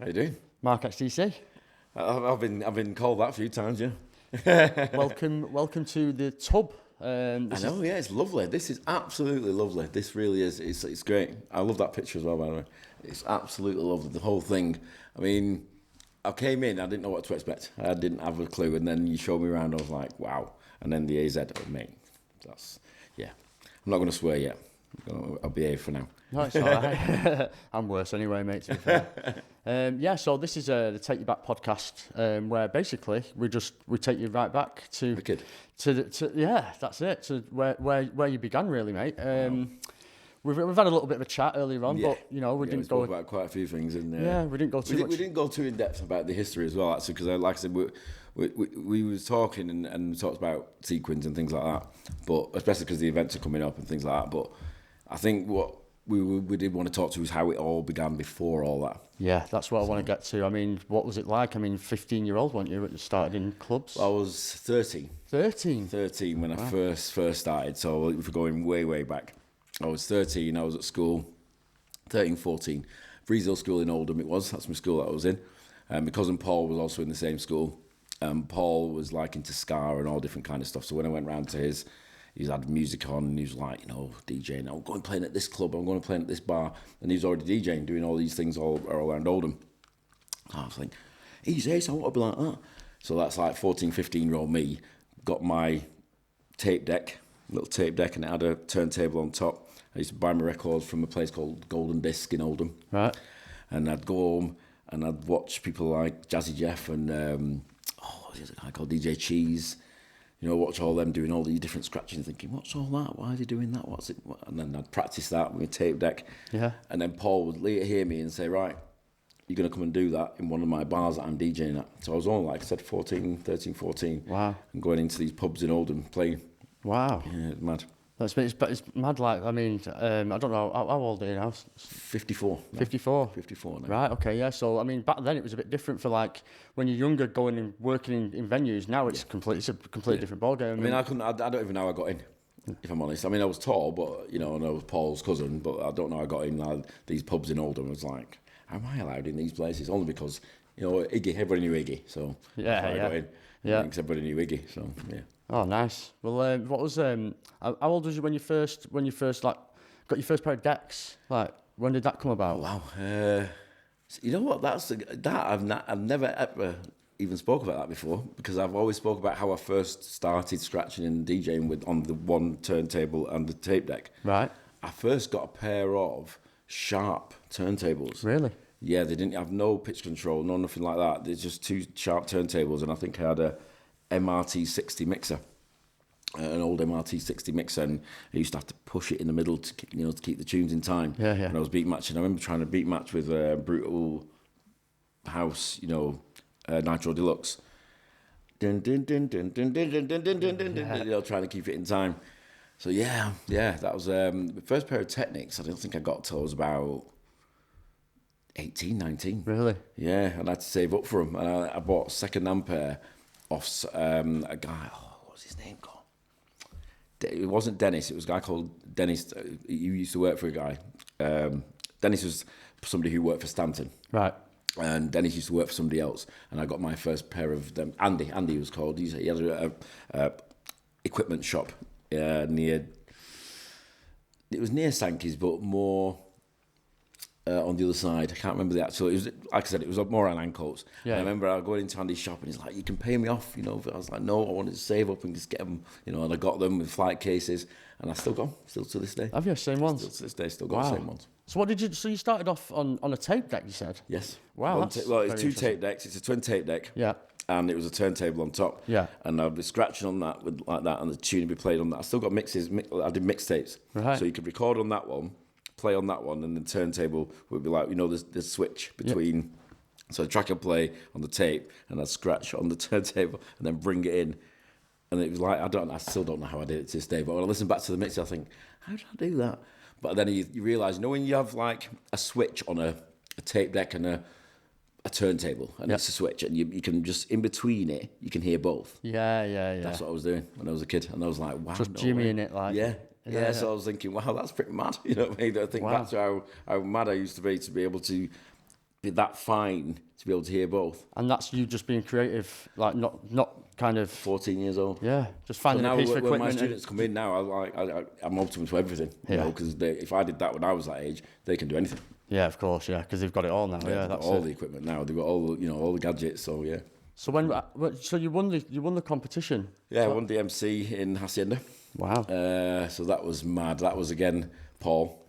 How you doing? Mark XTC. I've been called that a few times, yeah. Welcome to the tub. I know, yeah, it's lovely. This is absolutely lovely. This really is. It's great. I love that picture as well, by the way. It's absolutely lovely. The whole thing. I mean, I came in, I didn't know what to expect. I didn't have a clue, and then you showed me around. I was like, wow. And then the AZ, oh mate, yeah. I'm not going to swear yet. I'll behave for now. No, it's all right. I'm worse anyway, mate, to be fair. So this is the Take You Back podcast, where basically we take you right back to that's it, to where you began, really, mate. We've had a little bit of a chat earlier on, but we didn't go about quite a few things, and we didn't go too much. We didn't go too in depth about the history as well, actually, because like I said, we was talking and talked about sequins and things like that, but especially because the events are coming up and things like that. But I think what we did want to talk to is how it all began before all that. Yeah, that's what I want to get to. I mean, what was it like? I mean, 15-year-old, weren't you? You started in clubs. I was 13. 13 when I first started. So if we're going way back, I was 13. I was at school, 13, 14. Breezehill School in Oldham. That's my school that I was in. My cousin Paul was also in the same school. Paul was like into ska and all different kind of stuff. So when I went round to his, he's had music on and he was like, DJing. I'm going playing at this club. I'm going to play at this bar. And he was already DJing, doing all these things all around Oldham. I was like, easy, I want to be like that. So that's like 14, 15-year-old me got my little tape deck, and it had a turntable on top. I used to buy my records from a place called Golden Disc in Oldham. Right. And I'd go home and I'd watch people like Jazzy Jeff and there's a guy called DJ Cheese. Watch all them doing all these different scratching, thinking, what's all that? Why are they doing that? What's it? And then I'd practice that with a tape deck. Yeah. And then Paul would later hear me and say, right, you're going to come and do that in one of my bars that I'm DJing at. So I was only, like I said, 13, 14. Wow. And going into these pubs in Oldham playing. Wow. Yeah, it's mad. It's mad, like, I mean, I don't know, how old are you now? 54. 54? 54 now. Right, okay, yeah. So, I mean, back then it was a bit different for, like, when you're younger going and working in venues. Now it's a completely different ballgame. I don't even know how I got in, if I'm honest. I mean, I was tall, but, and I was Paul's cousin, but I don't know how I got in. These pubs in Oldham, I was like, how am I allowed in these places? Only because, Iggy, everybody knew Iggy, so I got in. Yeah. Because everybody knew Iggy, so, yeah. Oh, nice. What was how old was you when you first like got your first pair of decks? Like, when did that come about? Wow. You know what? I've never ever even spoke about that before, because I've always spoke about how I first started scratching and DJing on the one turntable and the tape deck. Right. I first got a pair of Sharp turntables. Really? Yeah, they didn't have no pitch control, nothing like that. There's just two Sharp turntables, and I think I had a MRT60 mixer, an old MRT60 mixer, and I used to have to push it in the middle to keep the tunes in time. Yeah. And I was beat matching. I remember trying to beat match with Brutal House, Nitro Deluxe. Dun dun dun dun dun dun dun dun dun dun dun. Trying to keep it in time. So yeah, that was the first pair of Technics. I don't think I got till I was about 18, 19. Really? Yeah, and I had to save up for them. And I bought a second-hand pair off a guy. What was his name called? It wasn't Dennis. It was a guy called Dennis. He used to work for a guy. Dennis was somebody who worked for Stanton. Right. And Dennis used to work for somebody else. And I got my first pair of them. Andy was called. He had a equipment shop near. It was near Sankey's, but more on the other side. I can't remember the actual. It was, like I said, it was more on Ancoats. Yeah. I remember going into Andy's shop and he's like, "You can pay me off," I was like, "No, I wanted to save up and just get them," And I got them with flight cases, and I still got them, still to this day. Have you same ones? Still to this day, still got the same ones. So what did you? So you started off on a tape deck, you said? Yes. Wow. It's two tape decks. It's a twin tape deck. Yeah. And it was a turntable on top. Yeah. And I'd be scratching on that like that, and the tune would be played on that. I still got mixes. I did mixtapes. Right. So you could record on that one, play on that one, and the turntable would be like, the switch between. Yep. So the track I'd play on the tape, and I'd scratch on the turntable, and then bring it in. And it was like, I still don't know how I did it to this day, but when I listen back to the mix, I think, how did I do that? But then you realise, when you have like a switch on a tape deck and a turntable, and it's a switch, and you can just, in between it, you can hear both. Yeah. That's what I was doing when I was a kid, and I was like, wow. Just jimmying it, like. Yeah, so I was thinking, wow, that's pretty mad. You know what I mean? I think back to how mad I used to be able to that fine to be able to hear both. And that's you just being creative, like not kind of 14 years old. Yeah, just finding a piece of equipment. When my students come in now, I'm open to everything. You know, because if I did that when I was that age, they can do anything. Yeah, of course, yeah, because they've got it all now. Yeah, that's all the equipment now. They've got all the gadgets. So yeah. So so you won the competition? Yeah, I won DMC in Hacienda. Wow. So that was mad. That was again Paul.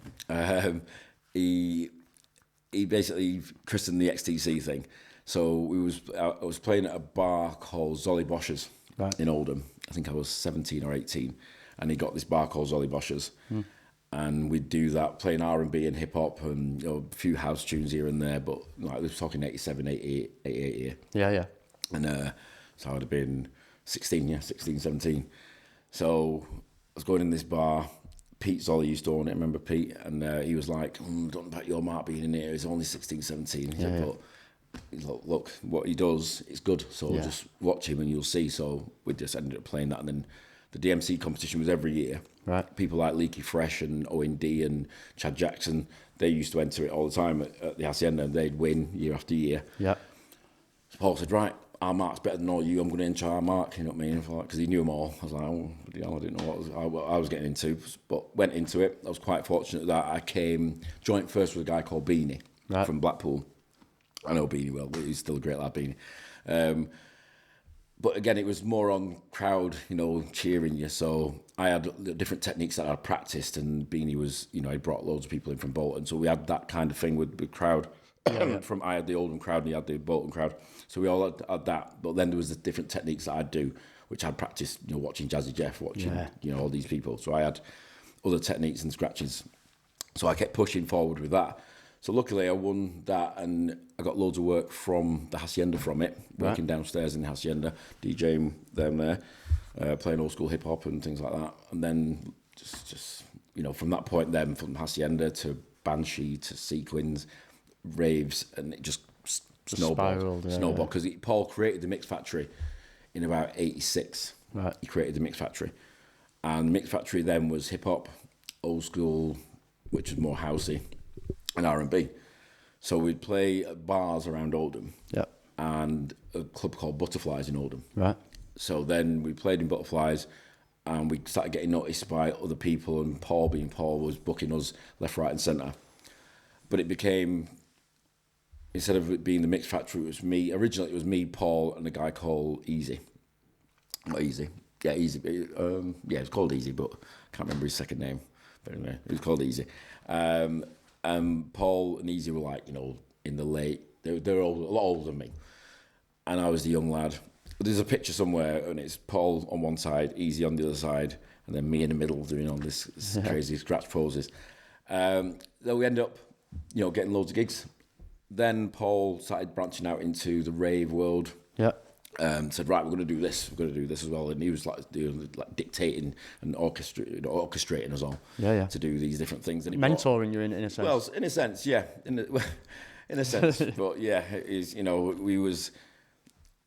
He basically christened the XTC thing. So I was playing at a bar called Zolly Bosch's in Oldham. I think I was 17 or 18, and he got this bar called Zolly Bosch's. And we'd do that, playing R&B and hip hop and a few house tunes here and there, but like we were talking 87, 88, 88 here. Yeah. And so I'd have been 16, 17. So I was going in this bar. Pete Zolly used to own it, I remember Pete, and he was like, don't bet your mark being in here, he's only 16, 17. He said, but look, what he does is good, so just watch him and you'll see. So we just ended up playing that, and then the DMC competition was every year. Right. People like Leaky Fresh and O&D and Chad Jackson, they used to enter it all the time at the Hacienda, and they'd win year after year. Yeah. So Paul said, right, our mark's better than all you, I'm going to enter our mark, you know what I mean? Because he knew them all. I was like, oh, I didn't know what I was getting into, but went into it. I was quite fortunate that I came joint first with a guy called Beanie from Blackpool. I know Beanie well, but he's still a great lad, Beanie. But again, it was more on crowd, cheering you. So I had different techniques that I practiced, and Beanie was, he brought loads of people in from Bolton. So we had that kind of thing with the crowd. I had the Oldham crowd and he had the Bolton crowd. So we all had that. But then there was the different techniques that I'd do, which I'd practiced, watching Jazzy Jeff, watching, all these people. So I had other techniques and scratches. So I kept pushing forward with that. So luckily I won that, and I got loads of work from the Hacienda from it, working downstairs in the Hacienda, DJing them there, playing old school hip hop and things like that. And then just from that point then, from Hacienda to Banshee to Sequins, Raves, and it just snowballed. Because Paul created the Mix Factory in about 86. Right. He created the Mix Factory. And the Mix Factory then was hip hop, old school, which was more housey, and R&B. So we'd play at bars around Oldham, and a club called Butterflies in Oldham. Right. So then we played in Butterflies, and we started getting noticed by other people, and Paul, being Paul, was booking us left, right and centre. But it became, instead of it being the Mix Factory, it was me. Originally it was me, Paul, and a guy called Easy. Not Easy. Yeah, Easy. It was called Easy, but I can't remember his second name. But anyway, it was called Easy. Paul and Easy were like, in the late, they're a lot older than me. And I was the young lad. But there's a picture somewhere, and it's Paul on one side, Easy on the other side, and then me in the middle doing all this crazy scratch poses. Then we end up, getting loads of gigs. Then Paul started branching out into the rave world. Yeah. Said, right, we're going to do this. We're going to do this as well. And he was like dictating and orchestrating us all to do these different things. And mentoring you in a sense. Well, in a sense, yeah. In a sense. But yeah, we was...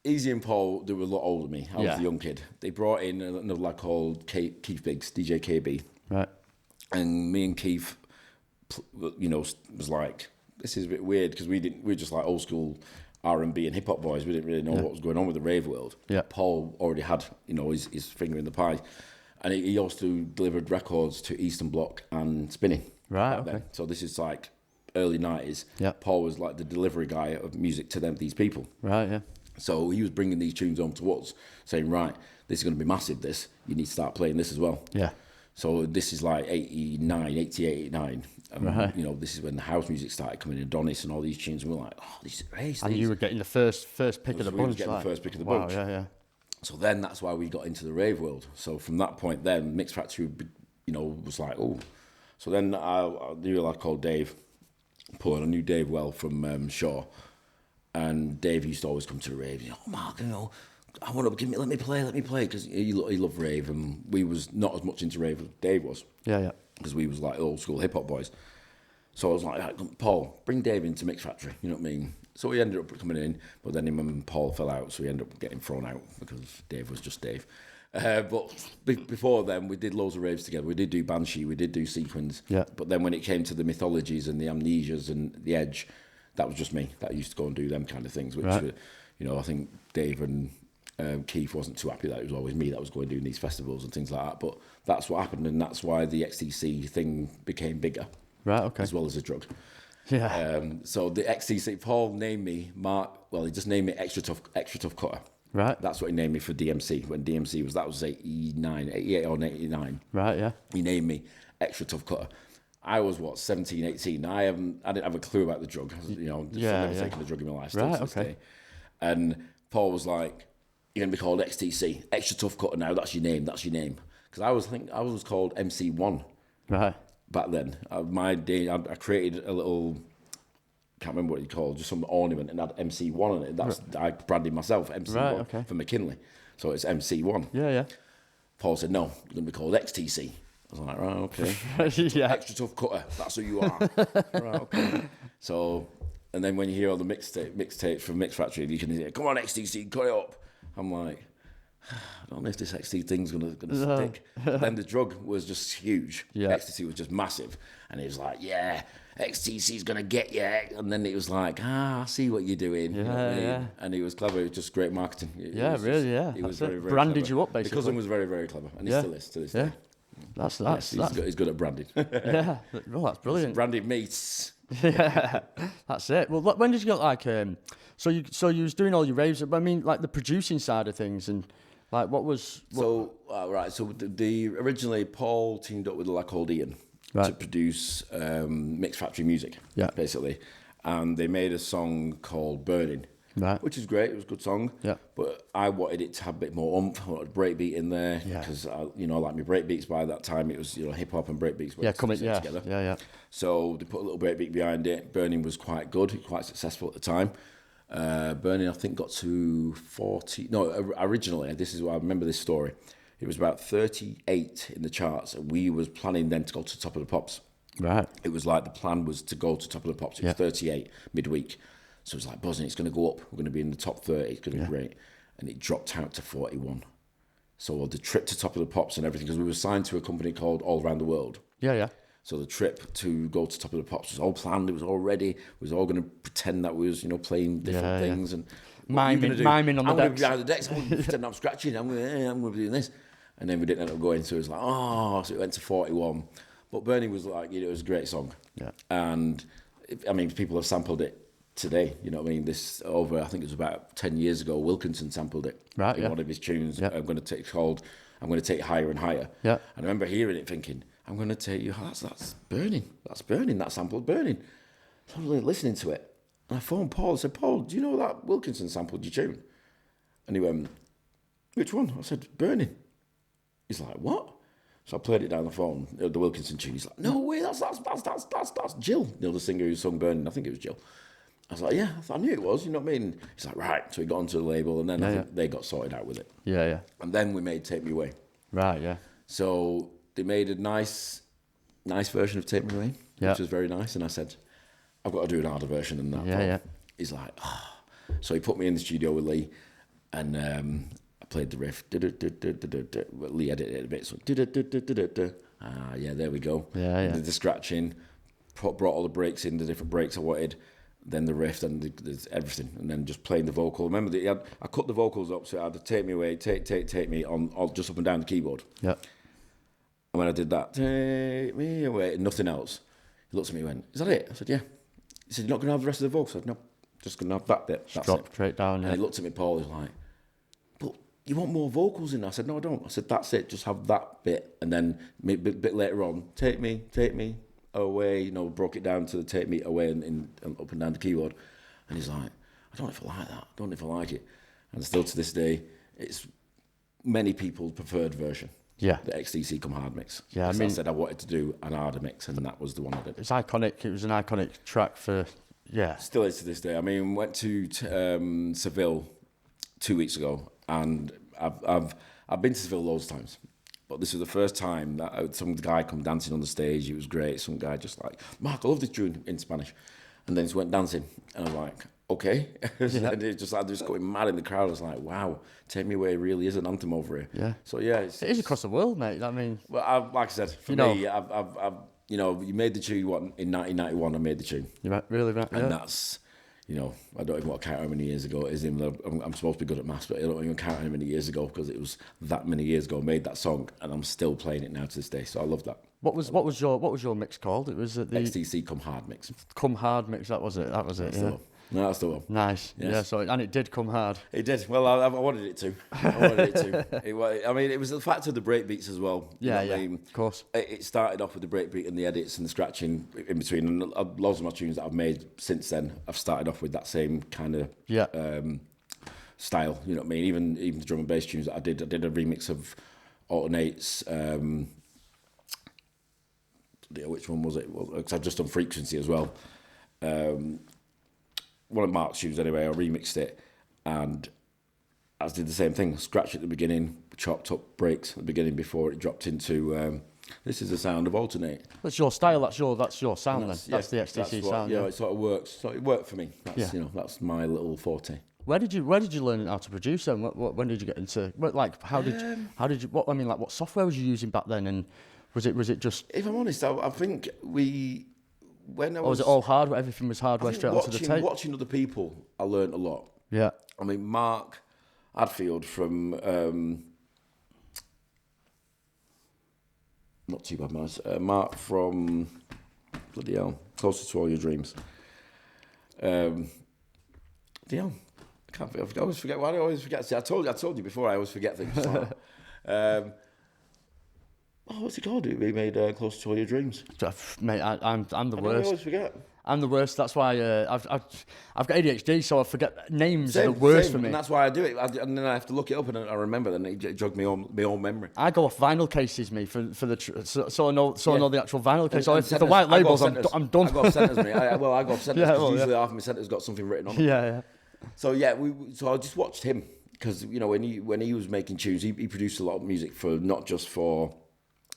Easy and Paul, they were a lot older than me. I was a young kid. They brought in another lad called Keith Biggs, DJ KB. Right. And me and Keith, was like, this is a bit weird, because we were just like old school R&B and hip hop boys. We didn't really know what was going on with the rave world. Yeah. Paul already had, his finger in the pie. And he also delivered records to Eastern Bloc and Spinning. Right, okay. Then. So this is like early 90s. Yeah. Paul was like the delivery guy of music to these people. Right, yeah. So he was bringing these tunes home to us, saying, right, this is going to be massive, this. You need to start playing this as well. Yeah. So this is like 88, 89. And, this is when the house music started coming in, Adonis and all these tunes. And we're like, oh, these are ace. And you were getting the first pick of the bunch. We were getting the first pick of the bunch. Wow, yeah. So then that's why we got into the rave world. So from that point then, Mix Factory, was like, oh. So then I knew a lad called Dave Paul. I knew Dave well from Shaw. And Dave used to always come to the rave. Oh, Mark, I want to let me play, because he loved rave, and we was not as much into rave as Dave was. Yeah. Because we was like old school hip hop boys. So I was like, Paul, bring Dave into Mix Factory. You know what I mean? So he ended up coming in, but then him and Paul fell out, so he ended up getting thrown out because Dave was just Dave. But before then, we did loads of raves together. We did do Banshee, we did do Sequins. Yeah. But then when it came to the mythologies and the amnesias and the edge, that was just me. That used to go and do them kind of things, which, you know, I think Dave and Keith wasn't too happy that it was always me that was going doing these festivals and things like that. But that's what happened, and that's why the XTC thing became bigger. Right, okay. As well as a drug. Yeah. So the XTC, Paul named me Mark. Well, he just named me Extra Tough Cutter. Right. That's what he named me for DMC. When DMC was 88 or 89. Right, yeah. He named me Extra Tough Cutter. I was 17, 18. I didn't have a clue about the drug. You know, I've never taken the drug in my life. Still to this day. And Paul was like, "You're gonna be called XTC, Extra Tough Cutter now. That's your name. That's your name." Because I was called MC1. Right. Back then, my day, I created a little, can't remember what you called, just some ornament, and had MC1 on it. I branded myself MC1 for McKinley, so it's MC1. Yeah. Paul said, "No, you're gonna be called XTC." I was like, "Right, okay." Yeah. Extra Tough Cutter. That's who you are. Right, okay. So, and then when you hear all the mixtapes from Mix Factory, you can hear, "Come on, XTC, cut it up." I'm like, I don't know if this XTC thing's gonna stick. Then the drug was just huge. Yeah. XTC was just massive, and it was like, "Yeah, XTC's gonna get you." And then it was like, I see what you're doing. You know what I mean? And it was clever. It was just great marketing. It was very, very branded clever. you up, basically. The cousin was very, very clever, and he still is to this day. He's good at branding. Yeah, well, that's brilliant. Branded meats. Yeah, that's it. Well, when did you get like? So you was doing all your raves. I mean, like the producing side of things, and like what was. So the originally Paul teamed up with a lad called Ian to produce Mix Factory music. Yeah, basically, and they made a song called "Burning." Right. Which is great. It was a good song. Yeah. But I wanted it to have a bit more oomph. I wanted breakbeat in there because I like my breakbeats by that time. It was hip hop and breakbeats. Together. Yeah. So they put a little breakbeat behind it. Burning was quite good, quite successful at the time. Burning, I think, got to 40. No, originally, this is what I remember this story. It was about 38 in the charts, and we was planning then to go to Top of the Pops. Right. It was like the plan was to go to Top of the Pops. It was 38 midweek. So it's like buzzing, it's going to go up. We're going to be in the top 30. It's going to be great. And it dropped out to 41. So the trip to Top of the Pops and everything, because we were signed to a company called All Around the World. Yeah. So the trip to go to Top of the Pops was all planned. It was all ready. We was all going to pretend that we was, playing different things and miming on the decks. I'm going to be behind the decks. I'm going to pretend I'm scratching. I'm going to be doing this. And then we didn't end up going. So it was like, so it went to 41. But Burning was like, it was a great song. Yeah. And people have sampled it today, you know what I mean? I think it was about 10 years ago, Wilkinson sampled it in one of his tunes. I'm going to take it higher and higher. Yeah. And I remember hearing it thinking, I'm going to take you, that's Burning. That's Burning, that sampled Burning. So I was listening to it. And I phoned Paul. I said, "Paul, do you know that Wilkinson sampled your tune?" And he went, "Which one?" I said, "Burning." He's like, "What?" So I played it down the phone, the Wilkinson tune. He's like, "No way, that's Jill." The singer who sung Burning, I think it was Jill. I was like, "Yeah, I knew it was," you know what I mean? He's like, "Right." So he got onto the label, and then I think they got sorted out with it. Yeah. And then we made Take Me Away. Right, yeah. So they made a nice version of Take Me Away, which was very nice. And I said, "I've got to do an harder version than that." Yeah. He's like, So he put me in the studio with Lee, and I played the riff. Lee edited it a bit, so there we go. Yeah. Did the scratching, brought all the breaks in, the different breaks I wanted. Then the riff, and there's everything, and then just playing the vocal. Remember, I cut the vocals up, so I had to Take Me Away, take me on just up and down the keyboard. Yeah. And when I did that, Take Me Away, nothing else. He looked at me and went, "Is that it?" I said, "Yeah." He said, "You're not going to have the rest of the vocals?" I said, "No, just going to have that bit." That's Drop it. Straight down. And he looked at me, Paul. He was like, "But you want more vocals in there?" I said, "No, I don't." I said, "That's it. Just have that bit, and then a bit later on, take me away," broke it down to the Take Me Away and up and down the keyboard. And he's like, "I don't know if I like that. I don't know if I like it." And still to this day, it's many people's preferred version. Yeah. The XTC come hard mix. Yeah, I said I wanted to do an harder mix, and that was the one I did. It's iconic. It was an iconic track for, Still is to this day. I mean, went to Seville 2 weeks ago, and I've been to Seville loads of times. But this was the first time that some guy come dancing on the stage. It was great. Some guy just like, "Mark, I love this tune," in Spanish. And then he went dancing. And I was like, okay. And it just going mad in the crowd. I was like, wow, Take Me Away really is an anthem over here. Yeah. So, it is across the world, mate. I mean... Well, like I said, for me, I've you made the tune, in 1991 I made the tune. You really right, and that's I don't even want to count how many years ago it is. Even though I'm supposed to be good at maths, but I don't even count how many years ago, because it was that many years ago I made that song, and I'm still playing it now to this day. So I love that. What was your mix called? It was the XTC Come Hard mix. Come Hard mix. That was it. Yeah. No, that's the one. Nice. Yes. Yeah. So and it did come hard. It did. Well, I wanted it to. It was the fact of the breakbeats as well. Yeah. I mean? Of course. It started off with the breakbeat and the edits and the scratching in between, and loads of my tunes that I've made since then, I've started off with that same kind of style. You know what I mean? Even the drum and bass tunes that I did a remix of Alternates. Which one was it? Because I've just done Frequency as well. One of Mark's tunes anyway, I remixed it, and I did the same thing. Scratch at the beginning, chopped up breaks at the beginning before it dropped into this is the sound of Alternate. That's your style. That's your sound. That's the XTC sound. Yeah, it sort of works. So it worked for me. That's my little forte. Where did you learn how to produce them? When did you get into how did you what software was you using back then, and was it just? If I'm honest, I think was it all hardware? Everything was hardware straight onto the tape. Watching other people, I learned a lot. Yeah. I mean, Mark Adfield from not too bad, man. Mark from bloody hell, Closer to All Your Dreams. I always forget. Why do I always forget? See, I told you before. I always forget things. What's it called? We made Closer to All Your Dreams. Mate, I'm the worst. I always forget. I'm the worst. That's why I've got ADHD, so I forget names. Are the worst for me. And that's why I do it. And then I have to look it up, and I remember. Then it jogged my own memory. I go off vinyl cases, me, for the so I know the actual vinyl case. So if the white labels, I'm done. I go off centres, mate. I go off centres because usually half of my centre's got something written on it. Yeah. So I just watched him, because when he was making tunes, he produced a lot of music for not just for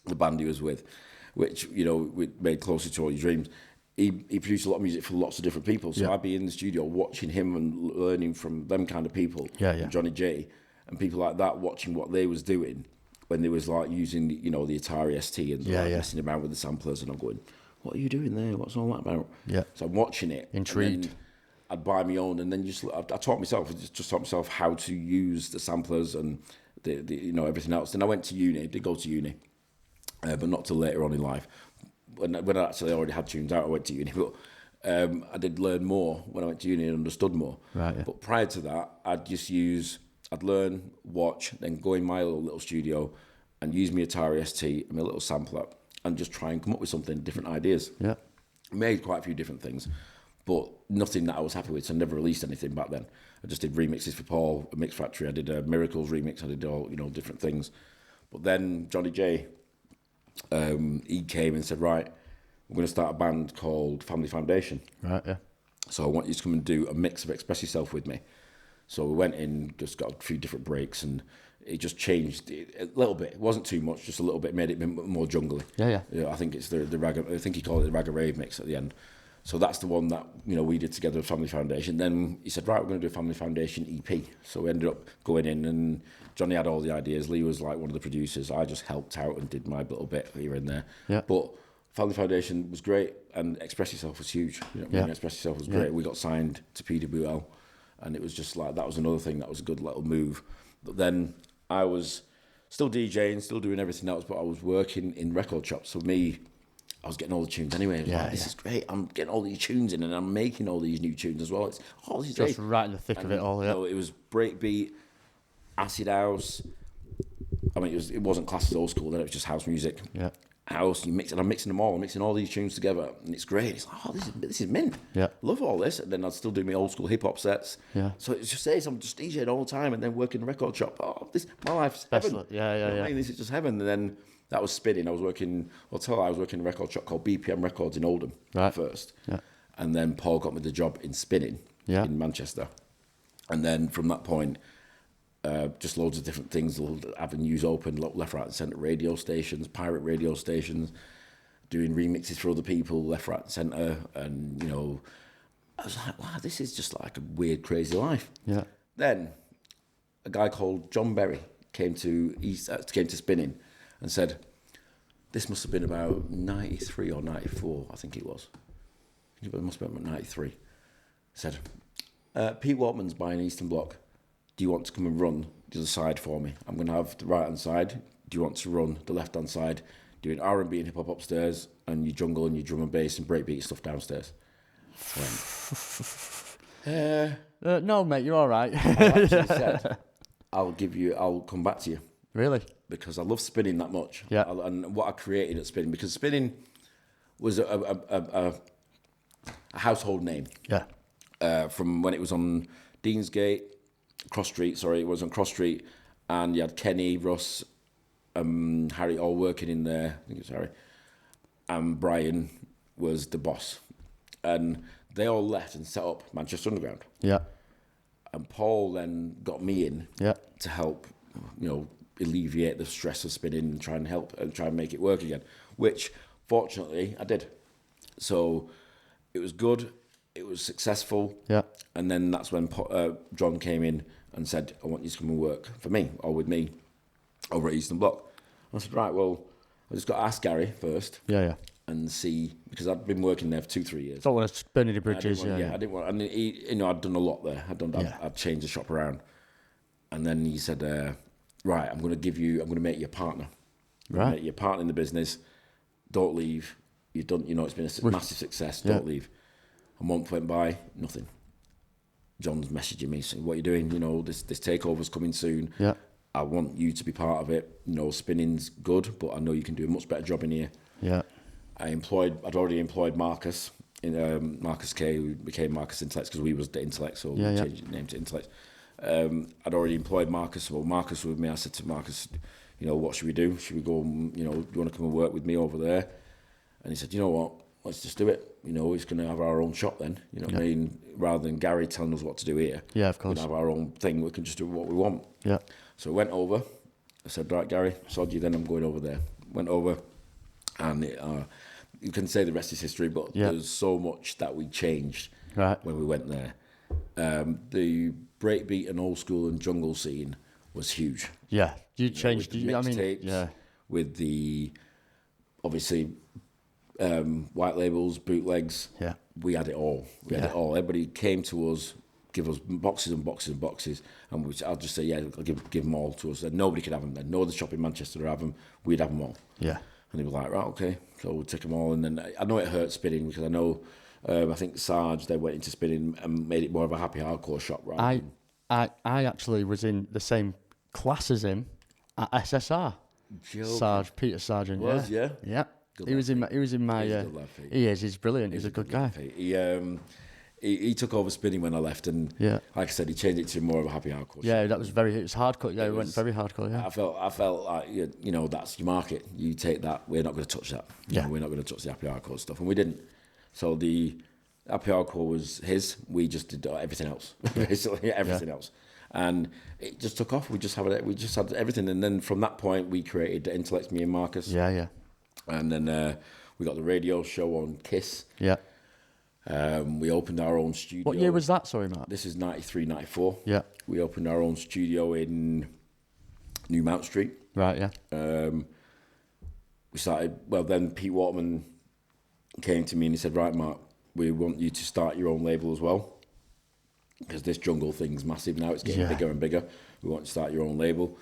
the band he was with, which we made Closer to All Your Dreams. He produced a lot of music for lots of different people. So I'd be in the studio watching him and learning from them kind of people. Johnny J and people like that, watching what they was doing when they was like using the Atari ST and messing around with the samplers, and I'm going, what are you doing there? What's all that about? Yeah. So I'm watching it. Intrigued. I'd buy my own, and then I taught myself how to use the samplers and the everything else. Then I went to uni. Did go to uni, but not till later on in life. When I actually already had tunes out, I went to uni. But I did learn more when I went to uni and understood more. Right. Yeah. But prior to that, I'd learn, watch, then go in my little studio and use my Atari ST and my little sampler and just try and come up with something, different ideas. Yeah. Made quite a few different things, but nothing that I was happy with, so I never released anything back then. I just did remixes for Paul, a Mix Factory. I did a Miracles remix. I did all, different things. But then Johnny J, he came and said, right, we're going to start a band called Family Foundation. Right, yeah. So I want you to come and do a mix of Express Yourself with me. So we went in, just got a few different breaks, and it just changed a little bit. It wasn't too much, just a little bit, made it more jungly. Yeah. I think it's the rag. I think he called it the Rave mix at the end. So that's the one that we did together with Family Foundation. Then he said, right, we're going to do a Family Foundation EP. So we ended up going in, and Johnny had all the ideas. Lee was like one of the producers. I just helped out and did my little bit here and there. Yeah. But Family Foundation was great, and Express Yourself was huge. Express Yourself was great. We got signed to PWL, and it was just like, that was another thing that was a good little move. But then I was still DJing, still doing everything else, but I was working in record shops. So I was getting all the tunes anyway. This is great. I'm getting all these tunes in, and I'm making all these new tunes as well. This is just great. Right in the thick of it all. Yeah. It was breakbeat, acid house. I mean, it wasn't classed as Old-Skool then. It was just house music. Yeah. House. You mix it. I'm mixing them all. I'm mixing all these tunes together, and it's great. It's like, this is mint. Yeah. Love all this. And then I'd still do my Old-Skool hip hop sets. Yeah. So it's just I'm just DJing all the time, and then working in a record shop. My life's heaven. Yeah. I mean, this is just heaven. And then that was spinning. I was working in a record shop called BPM Records in Oldham first. Yeah. And then Paul got me the job in spinning in Manchester. And then from that point, just loads of different things, avenues open, left, right and centre radio stations, pirate radio stations, doing remixes for other people, left, right and centre. And, I was like, wow, this is just like a weird, crazy life. Yeah. Then a guy called John Berry came to spinning and said, this must have been about 93 or 94, I think it was. It must have been about 93. Said, Pete Waltman's buying Eastern Bloc. Do you want to come and run the other side for me? I'm going to have the right-hand side. Do you want to run the left-hand side? Doing R&B and hip-hop upstairs, and your jungle and your drum and bass and breakbeat stuff downstairs. No, mate, you're all right. I actually said, I'll come back to you. Really? Because I love spinning that much. Yeah. And what I created at spinning, because spinning was a household name. Yeah. From when it was on Deansgate, Cross Street, it was on Cross Street, and you had Kenny, Russ, Harry all working in there. I think it was Harry. And Brian was the boss. And they all left and set up Manchester Underground. Yeah. And Paul then got me in to help, alleviate the stress of spinning and try and help and try and make it work again, which fortunately I did. So it was good. It was successful. Yeah. And then that's when John came in and said, I want you to come and work for me or with me over at Eastern Bloc. I said, right, well, I just got to ask Gary first. Yeah. And see, because I'd been working there for 2-3 years. Don't want to burn any bridges. I didn't want. And I'd done a lot there. I'd changed the shop around. And then he said, right, I'm going to make you a partner. Make you a partner in the business. Don't leave. You've done, it's been a massive success. Don't leave. A month went by, nothing. John's messaging me saying, what are you doing? This takeover's coming soon. Yeah. I want you to be part of it. Spinning's good, but I know you can do a much better job in here. Yeah. I'd already employed Marcus, Marcus K, who became Marcus Intellect because we was the Intellect, so we changed the name to Intellect. I'd already employed Marcus. Well, Marcus was with me. I said to Marcus, what should we do? Should we go, do you want to come and work with me over there? And he said, you know what, let's just do it. He's going to have our own shop then. What I mean? Rather than Gary telling us what to do here. Yeah, of course. We can have our own thing. We can just do what we want. Yeah. So we went over. I said, right, Gary, sod you, then I'm going over there. Went over, and you can say the rest is history, but there's so much that we changed when we went there. The breakbeat and old school and jungle scene was huge. Yeah, you changed. With the mixtapes, with the obviously white labels, bootlegs. Yeah, we had it all. We had it all. Everybody came to us, give us boxes and boxes and boxes, and I'll just say, I'll give them all to us. And nobody could have them then. No other shop in Manchester would have them. We'd have them all. Yeah. And he was like, right, okay. So we'll take them all. And then I know it hurt spinning because I know, I think Sarge, they went into spinning and made it more of a happy hardcore shop, right? I actually was in the same class as him at SSR. Sarge, Peter Sargent. Yeah. He was in my. He's he is. He's brilliant. He's a good guy. He took over spinning when I left, and like I said, he changed it to more of a happy hardcore. Yeah, that was it was hardcore. Yeah, it went very hardcore. Yeah, I felt like that's your market. You take that. We're not going to touch that. We're not going to touch the happy hardcore stuff, and we didn't. So the happy hardcore was his. We just did everything else, basically everything else, and it just took off. We just had everything, and then from that point, we created the Intellect, me and Marcus. Yeah. And then we got the radio show on Kiss. Yeah. We opened our own studio. What year was that, sorry, Matt? This is 93, 94. Yeah. We opened our own studio in New Mount Street. Right, yeah. We started, then Pete Waterman came to me and he said, right, Mark, we want you to start your own label as well. Because this jungle thing's massive now. It's getting bigger and bigger. We want you to start your own label.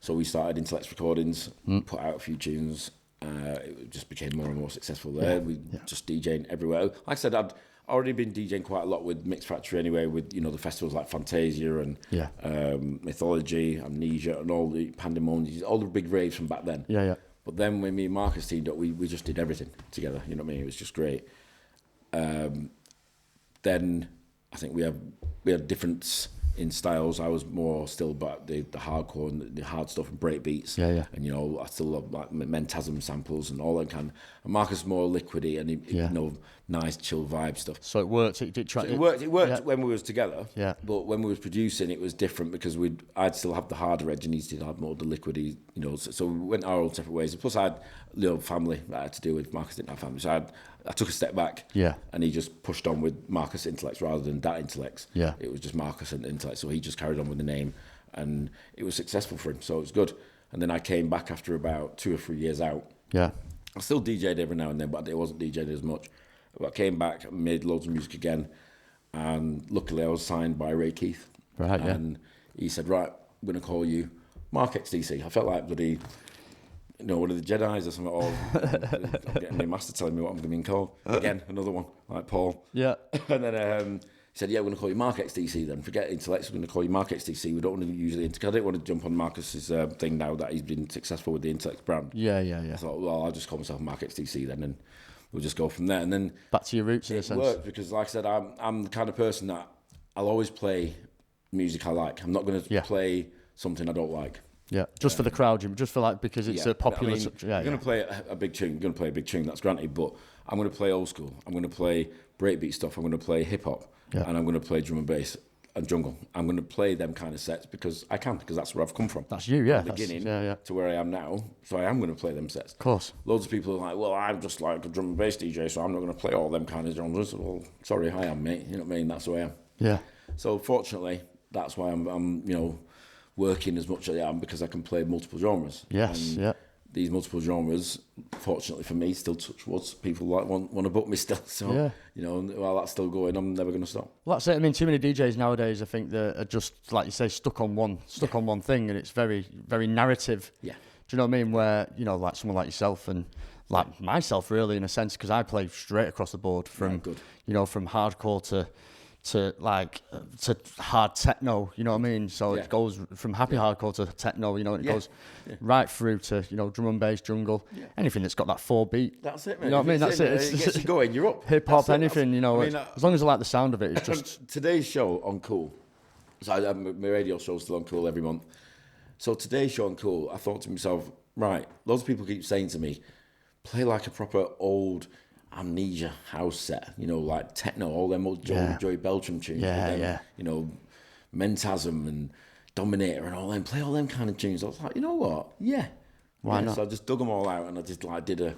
So we started Intellect Recordings, put out a few tunes. It just became more and more successful there. We just DJing everywhere. Like I said, I'd already been DJing quite a lot with Mix Factory anyway, with the festivals like Fantasia and Mythology, Amnesia, and all the Pandemonium, all the big raves from back then. Yeah. But then when me and Marcus teamed up, we just did everything together. You know what I mean? It was just great. Then I think we had different in styles. I was more still about the hardcore and the hard stuff and break beats. Yeah. And I still love like Mentasm samples and all that kind. And Marcus more liquidy and nice chill vibe stuff. So it worked. It worked when we was together. Yeah. But when we was producing, it was different because I'd still have the harder edge and he still had more the liquidy. So we went our own separate ways. Plus, I had family that I had to deal with. Marcus didn't have family, so I took a step back. Yeah. And he just pushed on with Marcus Intellects rather than that Intellects. Yeah. It was just Marcus and Intellect. So he just carried on with the name, and it was successful for him. So it was good. And then I came back after about 2 or 3 years out. Yeah. I still DJ'd every now and then, but it wasn't DJ'd as much. But I came back, made loads of music again, And luckily I was signed by Ray Keith. Right, and he said, right, I'm going to call you Mark XTC. I felt like bloody, one of the Jedis or something. Or I'm getting my master telling me what I'm being called. Again, another one, like Paul. Yeah. And then he said, yeah, we're going to call you Mark XTC then. Forget Intellects, we're going to call you Mark XTC. We don't want to use the Intellect. I didn't want to jump on Marcus's thing now that he's been successful with the Intellect brand. Yeah. I thought, well, I'll just call myself Mark XTC then, and we'll just go from there. And then back to your roots in a sense. It worked because, like I said, I'm the kind of person that I'll always play music I like. I'm not going to play something I don't like. Yeah, just for the crowd, just for because it's a popular. You're going to play a big tune. You're going to play a big tune. That's granted, but I'm going to play old school. I'm going to play breakbeat stuff. I'm going to play hip hop, and I'm going to play drum and bass and jungle. I'm going to play them kind of sets because I can, because that's where I've come from. That's you, yeah. From the beginning to where I am now, so I am going to play them sets. Of course. Loads of people are like, well, I'm just like a drum and bass DJ, so I'm not going to play all them kind of genres. Well, sorry, I am, mate. You know what I mean? That's who I am. Yeah. So fortunately, that's why I'm working as much as I am, because I can play multiple genres. Yes, and these multiple genres, fortunately for me, still touch wood. People want to book me still. So, while that's still going, I'm never going to stop. Well, that's it. I mean, too many DJs nowadays, I think, that are just, like you say, stuck on one thing, and it's very, very narrative. Yeah. Do you know what I mean? Where, like someone like yourself and like myself, really, in a sense, because I play straight across the board from, from hardcore to hard techno, you know what I mean? So it goes from happy hardcore to techno, and it goes right through to, drum and bass, jungle, anything that's got that 4 beat. That's it, man. You know what I mean? That's it. It gets you going, you're up. Hip hop, anything, as long as I like the sound of it, it's just... Today's show on Cool, so my radio show's still on Cool every month. So today's show on Cool, I thought to myself, right, loads of people keep saying to me, play like a proper old... Amnesia house set, like techno, all them old Joey Beltram tunes, Mentasm and Dominator and all them, play all them kind of tunes. I was like, you know what? Why not? So I just dug them all out, and I just did a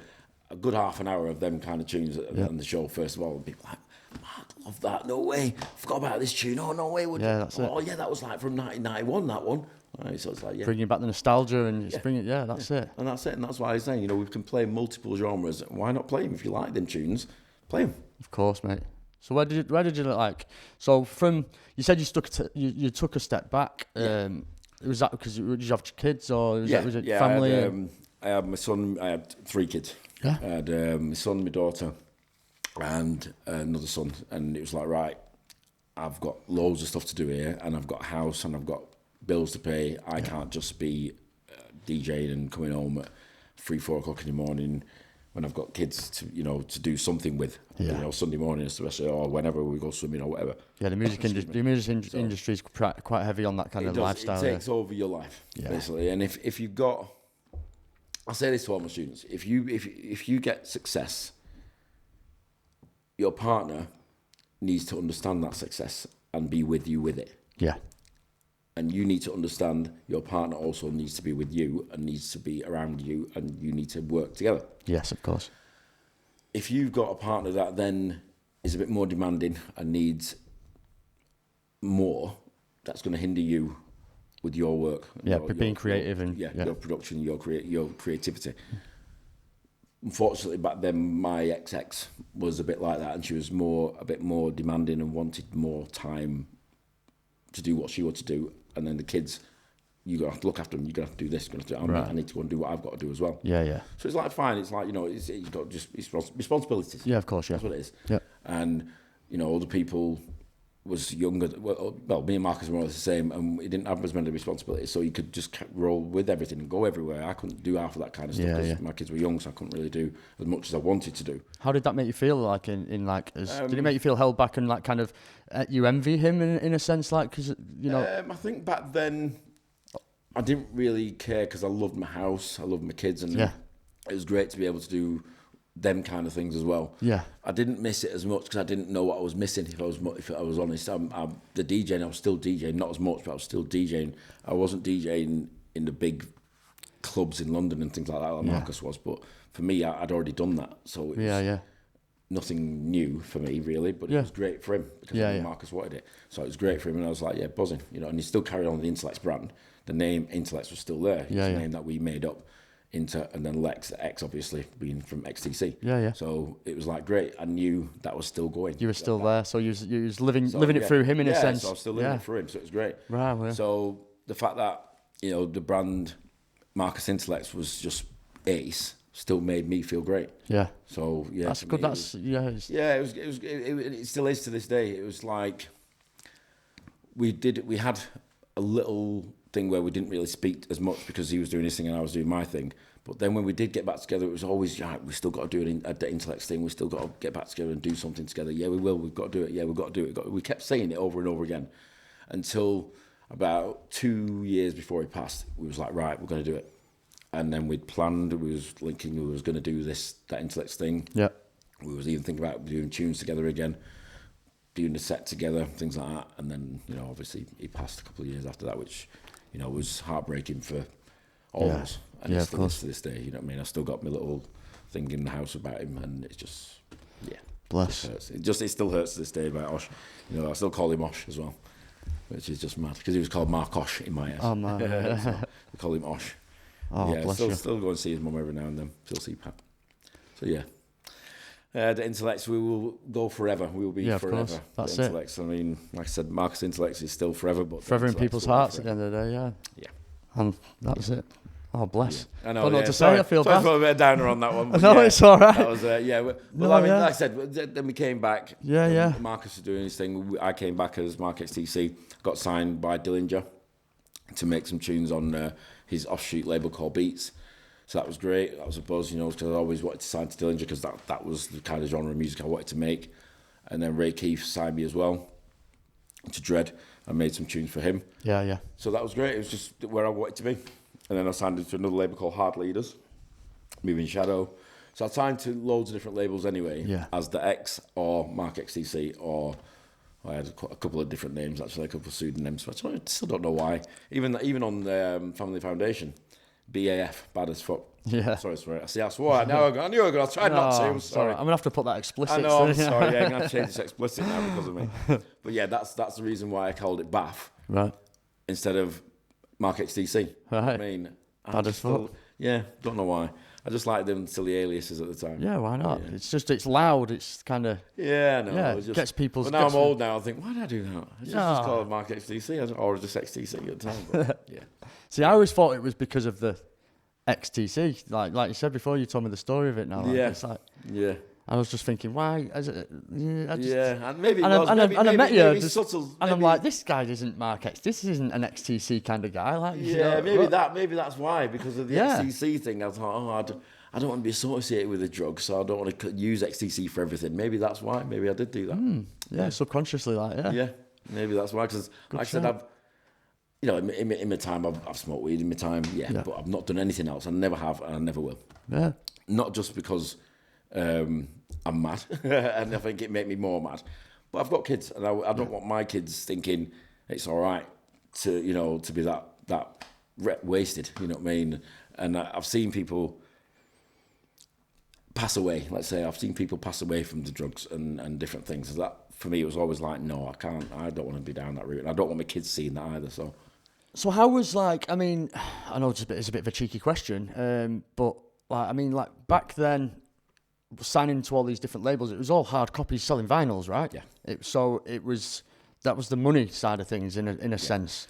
good half an hour of them kind of tunes on the show first of all, and people were like, Mark, love that, no way, forgot about this tune, no way, that's it. Oh yeah, that was like from 1991, that one. Right, so it's like, bringing back the nostalgia and it's bringing, that's it. And that's it, and that's why I was saying, we can play multiple genres. Why not play them? If you like them tunes, play them. Of course, mate. So where did you like? So from, you said you took a step back. Was that because did you have kids or was it family? I had my son. I had 3 kids. Yeah. I had my son, my daughter, and another son. And it was like, right, I've got loads of stuff to do here, and I've got a house, and I've got bills to pay. I can't just be DJing and coming home at 3-4 o'clock in the morning when I've got kids to do something with. Sunday morning especially, or whenever we go swimming or whatever. Yeah, the music industry is quite heavy on that kind of lifestyle. It takes over your life basically, and if you've got, I say this to all my students: if you get success, your partner needs to understand that success and be with you with it. Yeah. And you need to understand your partner also needs to be with you and needs to be around you, and you need to work together. Yes, of course. If you've got a partner that then is a bit more demanding and needs more, that's going to hinder you with your work. Being creative your production, your creativity. Unfortunately, back then my ex was a bit like that, and she was a bit more demanding and wanted more time to do what she wanted to do. And then the kids, you're going to have to look after them, you're going to have to do this, I need to go and do what I've got to do as well. Yeah. So it's like, fine, it's like, it's got just responsibilities. Yeah, of course, That's what it is. Yeah. And, other people was younger, well, me and Marcus were more the same, and he didn't have as many responsibilities, so he could just roll with everything and go everywhere. I couldn't do half of that kind of stuff because my kids were young, so I couldn't really do as much as I wanted to do. How did that make you feel? Like did it make you feel held back and like kind of you envy him in a sense, like because I think back then I didn't really care because I loved my house, I loved my kids, and it was great to be able to do them kind of things as well. Yeah, I didn't miss it as much because I didn't know what I was missing. If I was honest, the DJing, I was still DJing, not as much, but I was still DJing. I wasn't DJing in the big clubs in London and things like that, like Marcus was. But for me, I'd already done that, so it was nothing new for me really. But it was great for him because Marcus wanted it, so it was great for him. And I was like, buzzing, and he still carried on the Intellects brand. The name Intellects was still there. It's a name that we made up into, and then Lex, X obviously being from XTC. Yeah. So it was like great. I knew that was still going. You were still there, so you was living it through him in a sense. So I was still living it through him, so it was great. Right. Yeah. So the fact that the brand Marcus Intellect was just ace still made me feel great. Yeah. So yeah, that's good. It still is to this day. It was like we had a little thing where we didn't really speak as much because he was doing his thing and I was doing my thing. But then when we did get back together, it was always, we still got to do an Intellect thing. We still got to get back together and do something together. Yeah, we will. We've got to do it. Yeah, we've got to do it. We kept saying it over and over again until about 2 years before he passed. We was like, right, we're going to do it. And then we'd planned, we was linking, we was going to do that Intellect thing. Yeah. We was even thinking about doing tunes together again, doing the set together, things like that. And then, obviously he passed a couple of years after that, which, was heartbreaking for all of us. And it still is to this day, you know what I mean? I still got my little thing in the house about him, and it's just, bless. It still hurts to this day about Osh. I still call him Osh as well, which is just mad, because he was called Mark Osh in my head. Oh, man. So we call him Osh. Oh, bless you. Still go and see his mum every now and then. Still see Pat. So yeah. The Intellects, we will go forever. We will be forever. Of course. That's the Intellects. I mean, like I said, Marcus Intellects is still forever, but forever in people's hearts at the end of the day. Yeah. Yeah. And that's it. Oh, bless. Yeah. I know. Don't know what to say. I feel bad. I felt a bit of downer on that one. No, it's all right. That was like I said, then we came back. Yeah. Marcus was doing his thing. I came back as Mark XTC. Got signed by Dillinger to make some tunes on his offshoot label called Beats. So that was great. I suppose, because I always wanted to sign to Dillinger because that was the kind of genre of music I wanted to make. And then Ray Keefe signed me as well to Dread. I made some tunes for him. Yeah. So that was great. It was just where I wanted to be. And then I signed into another label called Hard Leaders, Moving Shadow. So I signed to loads of different labels anyway, as the X or Mark XTC, or I had a couple of different names, actually, a couple of pseudonyms, which I still don't know why. Even on Family Foundation, BAF, Bad as Fuck. Yeah. Sorry. See, I swore. I knew I was going to try not to. I'm sorry. I'm going to have to put that explicit. I know, I'm sorry. Yeah, I'm going to change this explicit now because of me. But yeah, that's the reason why I called it BAF. Right. Instead of Mark XTC. Right. I mean, Bad as Fuck. Yeah, don't know why. I just liked them silly aliases at the time. Yeah, why not? Yeah. It's loud. It's kind of... Yeah, no. Yeah, it gets people's... But now I'm old now, I think, why did I do that? It's just called Mark XTC, or just XTC at the time. But, yeah. See, I always thought it was because of the XTC. Like you said before, you told me the story of it now. Like, it's like... Yeah. I was just thinking, why? And maybe I met you, subtle, and I'm like, this guy isn't Mark X. This isn't an XTC kind of guy. Like, maybe that's why, because of the XTC thing. I thought, I don't want to be associated with a drug, so I don't want to use XTC for everything. Maybe that's why. Maybe I did do that. Subconsciously, Yeah, maybe that's why. Because like I said, I've, in my time, I've smoked weed in my time. Yeah, but I've not done anything else. I never have, and I never will. Yeah, not just because. I'm mad, and I think it made me more mad. But I've got kids, and I don't want my kids thinking it's all right to be that wasted. You know what I mean? And I've seen people pass away. Let's say I've seen people pass away from the drugs and different things. So that for me, it was always like, no, I can't. I don't want to be down that route, and I don't want my kids seeing that either. So how was I know it's a bit of a cheeky question, but back then. Signing to all these different labels, it was all hard copies selling vinyls, right? Yeah. That was the money side of things in a sense.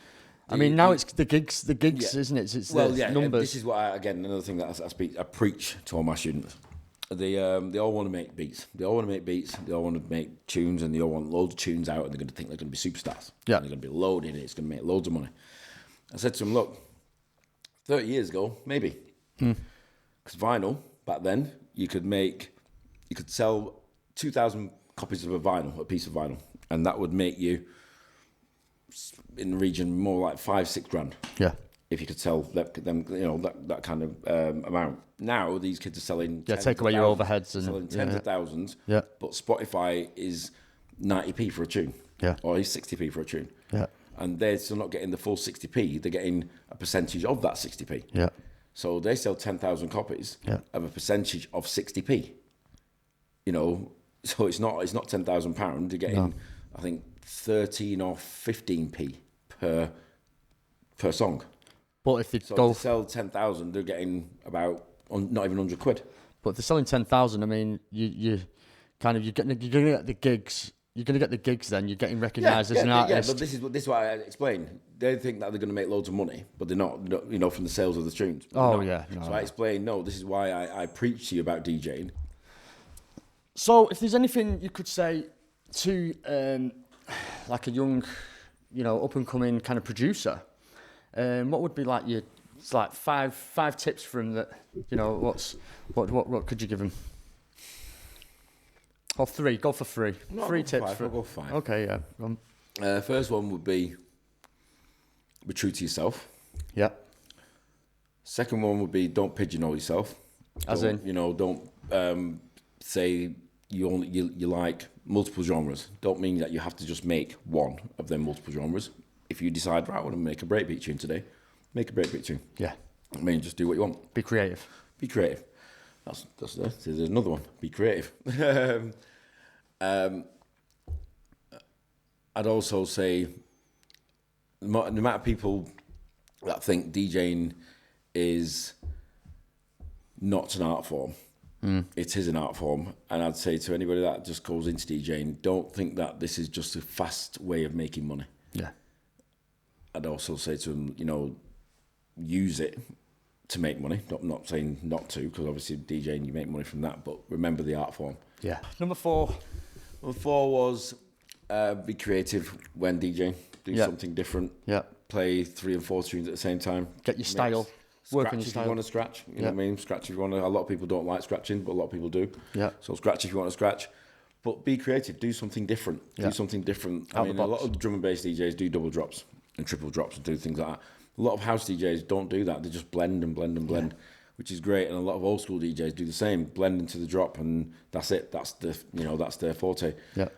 Now it's the gigs, isn't it? It's the numbers. This is what another thing that I preach to all my students. They all want to make beats. They all want to make tunes, and they all want loads of tunes out, and they're going to think they're going to be superstars. Yeah. And they're going to be loaded, and it's going to make loads of money. I said to them, look, 30 years ago, maybe. Because vinyl, back then, you could sell 2,000 copies of a piece of vinyl, and that would make you in the region more like $5-6 grand. Yeah. If you could sell that kind of amount. Now these kids are selling. Yeah, take away your overheads and selling tens of thousands. Yeah. But Spotify is 90p for a tune. Yeah. Or is 60p for a tune. Yeah. And they're still not getting the full 60p. They're getting a percentage of that 60p. Yeah. So they sell 10,000 copies of a percentage of 60p. So it's not £10,000. They're getting, I think, 13 or 15p per song. But if they So go if they sell 10,000, they're getting about not even 100 quid. But if they're selling 10,000, I mean, you're gonna get the gigs. You're gonna get the gigs. Then you're getting recognised as an artist. Yeah, but this is what I explain. They think that they're going to make loads of money, but they're not. You know, from the sales of the streams. Oh yeah. No, so I explain. No, this is why I preach to you about DJing. So if there's anything you could say to like a young, up and coming kind of producer, what would be like your five tips from that? What could you give him? Or three? Go for three. No, three tips. I'll go for 5. Okay, yeah. First one would be true to yourself. Yeah. Second one would be don't pigeonhole yourself. Don't say you like multiple genres. Don't mean that you have to just make one of them multiple genres. If you decide, right, I want to make a breakbeat tune today, make a breakbeat tune. Yeah. I mean, just do what you want. Be creative. Be creative. There's another one. Be creative. I'd also say the amount of people that think DJing is not an art form. It is an art form, and I'd say to anybody that just goes into DJing, don't think that this is just a fast way of making money. Yeah. I'd also say to them, use it to make money. I'm not saying not to, because obviously DJing, you make money from that, but remember the art form. Yeah. Number 4. Number 4 was be creative when DJing. Do something different. Yeah. Play 3 and 4 tunes at the same time. Get your style. Work on your style. If you want to scratch. You know what I mean? Scratch if you want to. A lot of people don't like scratching, but a lot of people do. Yeah. So scratch if you want to scratch. But be creative. Do something different. Yeah. Do something different. I mean, a lot of drum and bass DJs do double drops and triple drops and do things like that. A lot of house DJs don't do that. They just blend and blend and blend, which is great. And a lot of old school DJs do the same. Blend into the drop, and that's it. That's their forte. Yeah.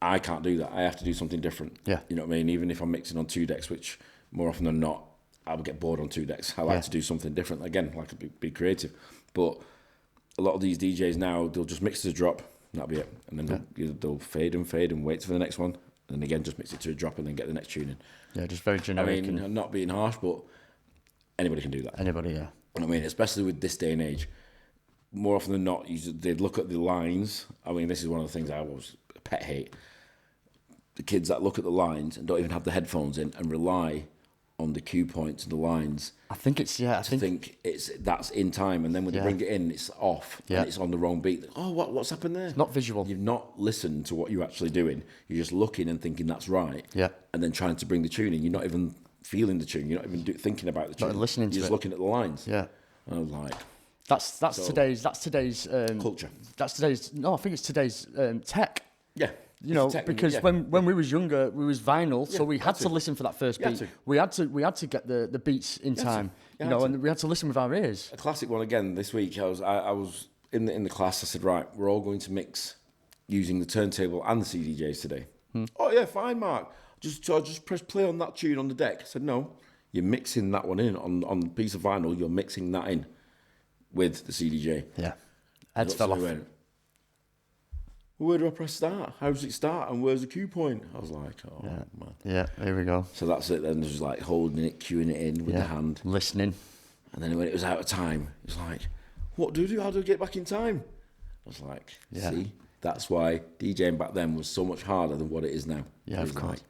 I can't do that. I have to do something different. Yeah. You know what I mean? Even if I'm mixing on 2 decks, which more often than not, I would get bored on 2 decks. I like to do something different. Again, like be creative. But a lot of these DJs now, they'll just mix to the drop, and that'll be it. And then they'll fade and wait for the next one. And again, just mix it to a drop and then get the next tune in. Yeah, just very generic. I mean, I'm not being harsh, but anybody can do that. Anybody, yeah. I mean, especially with this day and age, more often than not, they'd look at the lines. I mean, this is one of the things I was pet hate. The kids that look at the lines and don't even have the headphones in and rely on the cue points and the lines. I think it's that's in time, and then when they bring it in, it's off and it's on the wrong beat. Oh, what's happened there? It's not visual. You've not listened to what you're actually doing. You're just looking and thinking that's right. Yeah. And then trying to bring the tune in. You're not even feeling the tune. You're not even thinking about the tune. Not listening to You're it. just looking at the lines. Yeah. And I was like, that's today's culture. That's today's. No, I think it's today's tech. Yeah. Because when we was younger, we was vinyl, so we had to listen for that first beat. We had to get the beats in time, and we had to listen with our ears. A classic one again this week. I was in the class. I said, right, we're all going to mix using the turntable and the CDJs today. Oh yeah, fine, Mark. Just press play on that tune on the deck. I said, no, you're mixing that one in on a piece of vinyl. You're mixing that in with the CDJ. Yeah, heads fell off. Where do I press start? How does it start? And where's the cue point? I was like, man. Yeah, there we go. So that's it then. Just like holding it, cueing it in with the hand. Listening. And then when it was out of time, it was like, what do I do? How do I get back in time? I was like, see, that's why DJing back then was so much harder than what it is now. Yeah, of course.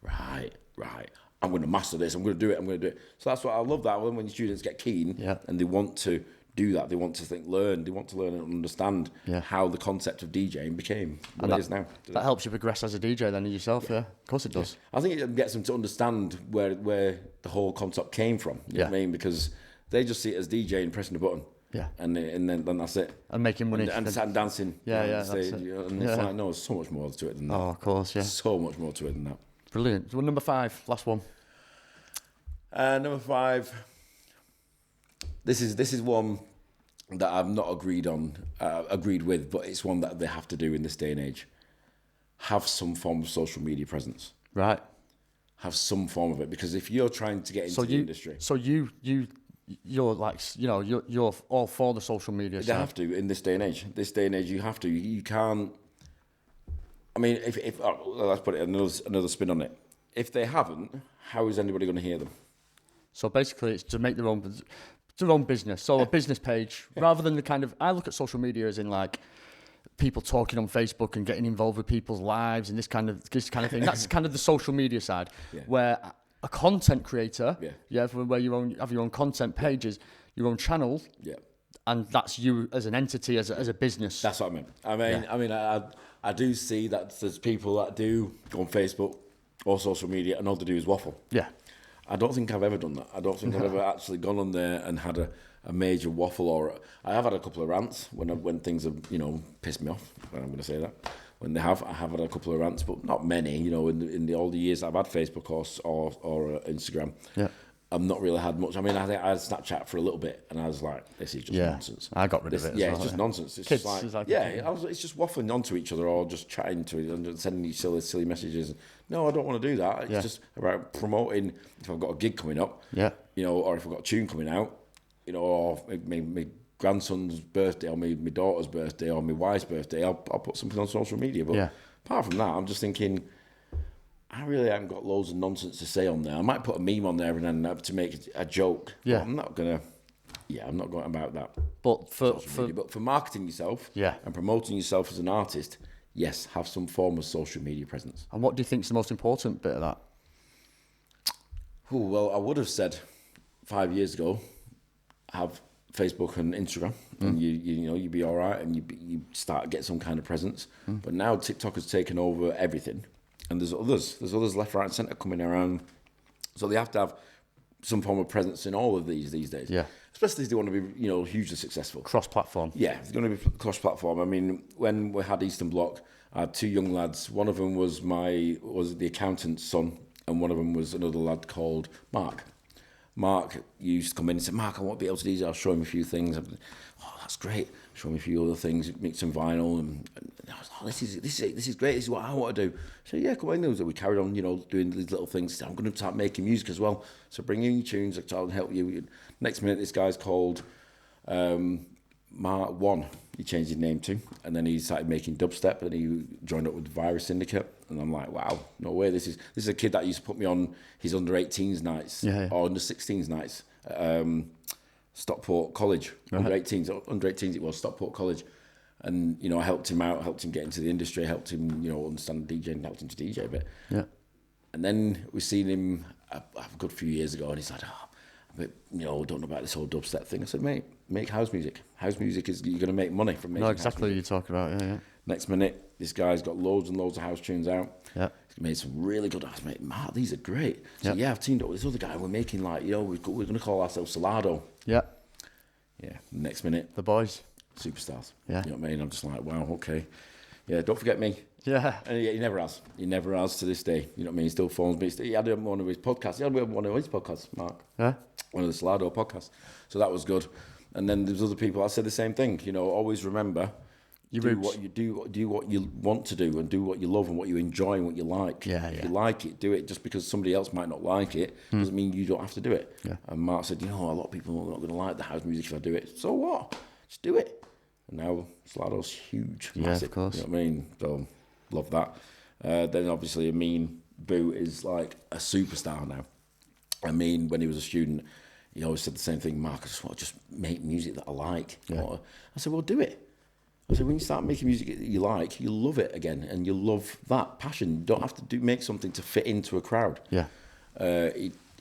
Like, right. I'm going to master this. I'm going to do it. So that's what I love that when the students get keen and they want to do that. They want to learn. They want to learn and understand how the concept of DJing became what it is now. That helps you progress as a DJ then yourself, yeah. Of course it does. I think it gets them to understand where the whole concept came from. You know what I mean? Because they just see it as DJing, pressing a button. Yeah. And then that's it. And making money. And dancing. Yeah, that's it. And it's like, no, there's so much more to it than that. Oh, of course, yeah. So much more to it than that. Brilliant. So number 5, last one. Number 5. This is one that I've not agreed with, but it's one that they have to do in this day and age. Have some form of social media presence. Right. Have some form of it, because if you're trying to get into the industry, so you're like you're all for the social media. They have to in this day and age. This day and age, you have to. You can't. I mean, if let's put it another spin on it. If they haven't, how is anybody going to hear them? So basically, it's to make their own business. So a business page, rather than the kind of, I look at social media as in like people talking on Facebook and getting involved with people's lives and this kind of thing. That's kind of the social media side, where a content creator, where you have your own content pages, your own channel, and that's you as an entity, as a business. That's what I mean. I do see that there's people that do go on Facebook or social media and all they do is waffle. Yeah. I don't think I've ever done that. I don't think I've ever actually gone on there and had a major waffle, or I have had a couple of rants when things have, pissed me off. I'm going to say that. When I have had a couple of rants, but not many. In the older years I've had Facebook or Instagram. Yeah. I've not really had much. I mean, I think I had Snapchat for a little bit, and I was like, "This is just nonsense." I got rid of it. It's just nonsense. It's Kids, just like it's just waffling onto each other, or just chatting to it and sending each other silly messages. No, I don't want to do that. It's just about promoting. If I've got a gig coming up, or if I've got a tune coming out, or my grandson's birthday, or my daughter's birthday, or my wife's birthday, I'll put something on social media. But apart from that, I'm just thinking, I really haven't got loads of nonsense to say on there. I might put a meme on there and then to make a joke. Yeah. I'm not going about that. But for marketing yourself and promoting yourself as an artist, yes, have some form of social media presence. And what do you think is the most important bit of that? Well, I would have said 5 years ago, have Facebook and Instagram, and you'd be all right, and you start to get some kind of presence. But now TikTok has taken over everything. And there's others left, right, and centre coming around. So they have to have some form of presence in all of these days. Yeah. Especially if they want to be, hugely successful. Cross-platform. Yeah, it's going to be cross-platform. I mean, when we had Eastern Bloc, I had two young lads. One of them was the accountant's son, and one of them was another lad called Mark. Mark used to come in and say, "Mark, I won't be able to do this. I'll show him a few things." "Oh, that's great. Show him a few other things, make some vinyl." And I was like, this is great. This is what I want to do. So yeah, come on. So we carried on, doing these little things. I'm going to start making music as well. So bring in your tunes. I'll help you. Next minute, this guy's called Mark One. He changed his name to, and then he started making dubstep. And he joined up with Virus Syndicate. And I'm like, wow, no way. This is a kid that used to put me on his under 18s nights or under 16s nights. Stockport College, under 18s it was, Stockport College. And, I helped him out, helped him get into the industry, helped him, understand DJing, helped him to DJ a bit. Yeah. And then we seen him a good few years ago, and he said, don't know about this whole dubstep thing. I said, mate, make house music. House music you're going to make money from making exactly what you're talking about, yeah. Next minute, this guy's got loads and loads of house tunes out. Yeah. He's made some really good house, mate. Mark, these are great. So I've teamed up with this other guy. We're making we're going to call ourselves Salado. Yeah. Yeah. Next minute, the boys, superstars. Yeah. You know what I mean? I'm just like, wow, okay. Yeah. Don't forget me. Yeah. And he never has. He never has to this day. You know what I mean? He still phones me. He had one of his podcasts. He had one of his podcasts, Mark. Yeah. One of the Salado podcasts. So that was good. And then there's other people. I said the same thing. Always remember. What you want to do, and do what you love and what you enjoy and what you like. If you like it, do it. Just because somebody else might not like it doesn't mean you don't have to do it. Yeah. And Mark said, a lot of people are not going to like the house music if I do it. So what? Just do it. And now Slado's huge, massive. Of course. You know what I mean? So love that. Then obviously Amin Boo is like a superstar now. When he was a student, he always said the same thing. Mark, I just want to just make music that I like. Yeah. I said, well, do it. I said, when you start making music that you like, you love it again, and you love that passion. You don't have to make something to fit into a crowd. Yeah.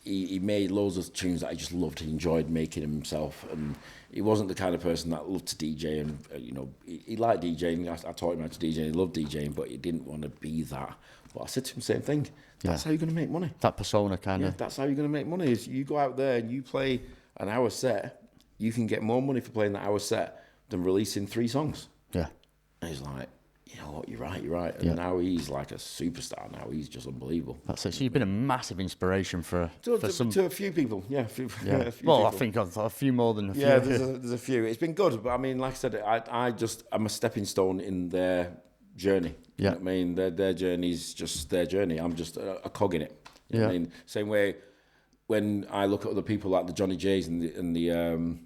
He made loads of tunes that I just loved. He enjoyed making them himself, and he wasn't the kind of person that loved to DJ. And he liked DJing. I taught him how to DJ. He loved DJing, but he didn't want to be that. But I said to him, same thing. That's how you're going to make money. That persona kind of. That's how you're going to make money. Is you go out there and you play an hour set. You can get more money for playing that hour set than releasing 3 songs. Yeah. And he's like, you know what, you're right. And now he's like a superstar now. He's just unbelievable. That's it. So you've been a massive inspiration for to a few people. Yeah. A few people. I think a few more than a few. Yeah, there's a few. It's been good. But like I said, I'm a stepping stone in their journey. Yeah. You know what I mean? Their journey is just their journey. I'm just a cog in it. You know what I mean? Same way when I look at other people like the Johnny J's and the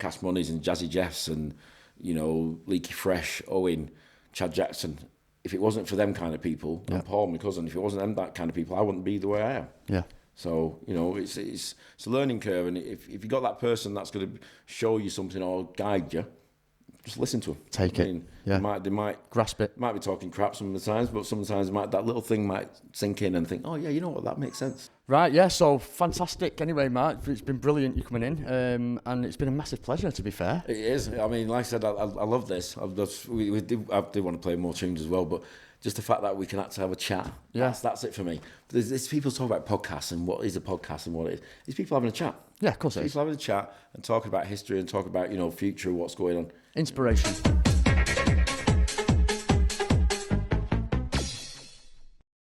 Cash Monies and Jazzy Jeffs and Leaky Fresh, Owen, Chad Jackson. If it wasn't for them kind of people, and Paul, my cousin, if it wasn't them that kind of people, I wouldn't be the way I am. Yeah. So, you know, it's a learning curve, and if you got that person that's going to show you something or guide you, just listen to them. Take it. Yeah. They might grasp it. Might be talking crap sometimes, but sometimes that little thing might sink in and think, oh yeah, you know what, that makes sense. Right, yeah, so fantastic. Anyway, Mark, it's been brilliant you coming in, and it's been a massive pleasure, to be fair. It is. I mean, like I said, I love this. I do want to play more tunes as well, but just the fact that we can actually have a chat, that's it for me. There's people talk about podcasts and what is a podcast and what it is. These people having a chat. Yeah, of course it is. People having a chat and talking about history and talking about, you know, future, what's going on. Inspiration.